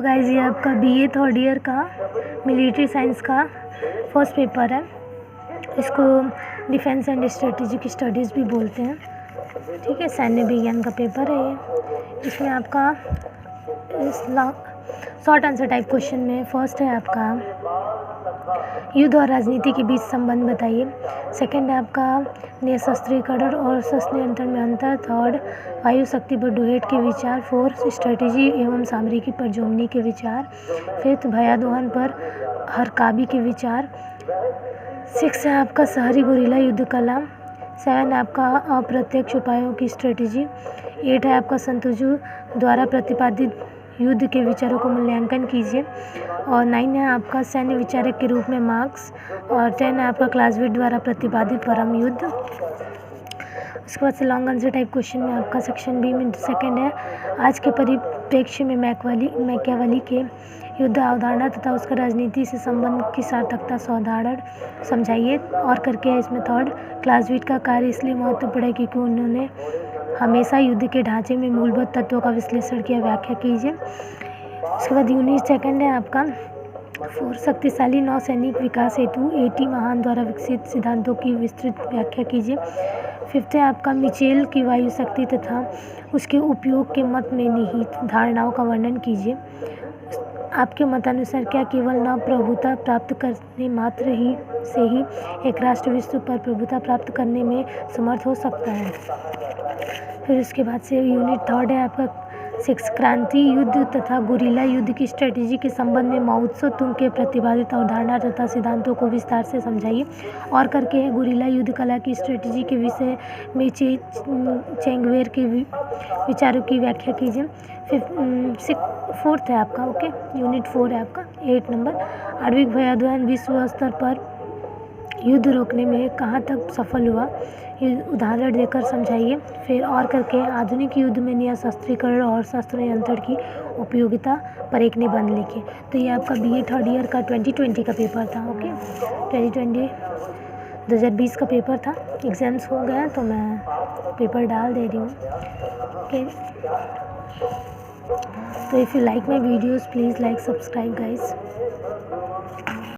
Guys, ये आपका BA third year का मिलिट्री साइंस का फर्स्ट पेपर है। इसको डिफेंस एंड स्ट्रेटेजिक स्टडीज़ भी बोलते हैं। ठीक है, सैन्य विज्ञान का पेपर है ये। इसमें आपका शॉर्ट आंसर टाइप क्वेश्चन में फर्स्ट है आपका युद्ध और राजनीति के बीच संबंध बताइए। सेकंड है आपका निशस्त्रीकरण और शस्त्र नियंत्रण में अंतर। थर्ड, वायु शक्ति पर डुहेट के विचार। फोर्थ, स्ट्रेटेजी एवं सामरिकी पर जोमनी के विचार। फिफ्थ, भयादोहन पर हरकाबी के विचार। सिक्स है आपका शहरी गुरिल्ला युद्ध कला। सेवन है आपका अप्रत्यक्ष उपायों की स्ट्रेटेजी। एट है आपका संतुजु द्वारा प्रतिपादित युद्ध के विचारों को मूल्यांकन कीजिए। और 9 है आपका सैन्य विचारक के रूप में मार्क्स। और 10 है आपका क्लासविट द्वारा प्रतिपादित परम युद्ध। उसके बाद से लॉन्ग आंसर टाइप क्वेश्चन में आपका सेक्शन बी में सेकंड है आज के परिप्रेक्ष्य में मैकियावेली के युद्ध अवधारणा तथा उसका राजनीति से संबंध की सार्थकता सौदारण समझाइए। और करके है इसमें थर्ड, क्लासविट का कार्य इसलिए महत्वपूर्ण है क्योंकि उन्होंने हमेशा युद्ध के ढांचे में मूलभूत तत्वों का विश्लेषण किया। व्याख्या कीजिए। उसके बाद यूनिट सेकंड है आपका फोर, शक्तिशाली नौसैनिक विकास हेतु एटी महान द्वारा विकसित सिद्धांतों की विस्तृत व्याख्या कीजिए। फिफ्थ है आपका मिचेल की वायु शक्ति तथा उसके उपयोग के मत में निहित धारणाओं का वर्णन कीजिए। आपके मतानुसार क्या केवल न प्रभुता प्राप्त करने मात्र ही से ही एक राष्ट्र विश्व पर प्रभुता प्राप्त करने में समर्थ हो सकता है। फिर उसके बाद से यूनिट थर्ड है आपका सिक्स, क्रांति युद्ध तथा गुरिल्ला युद्ध की स्ट्रेटेजी के संबंध में माओ त्से-तुंग के प्रतिपादित अवधारणा तथा सिद्धांतों को विस्तार से समझाइए। और करके है गुरिल्ला युद्ध कला की स्ट्रेटेजी के विषय में चेंगवेर के विचारों की व्याख्या कीजिए। फोर्थ है आपका यूनिट 4 है आपका 8 नंबर, आणविक भयादोहन विश्व स्तर पर युद्ध रोकने में कहाँ तक सफल हुआ, उदाहरण देकर समझाइए। फिर और करके आधुनिक युद्ध में निशस्त्रीकरण और शस्त्र नियंत्रण की उपयोगिता पर एक निबंध लिखिए। तो ये आपका बीए थर्ड ईयर का 2020 का पेपर था। 2020 का पेपर था। एग्ज़ाम्स हो गया तो मैं पेपर डाल दे रही हूँ। ओके, तो if you like my videos please like subscribe guys.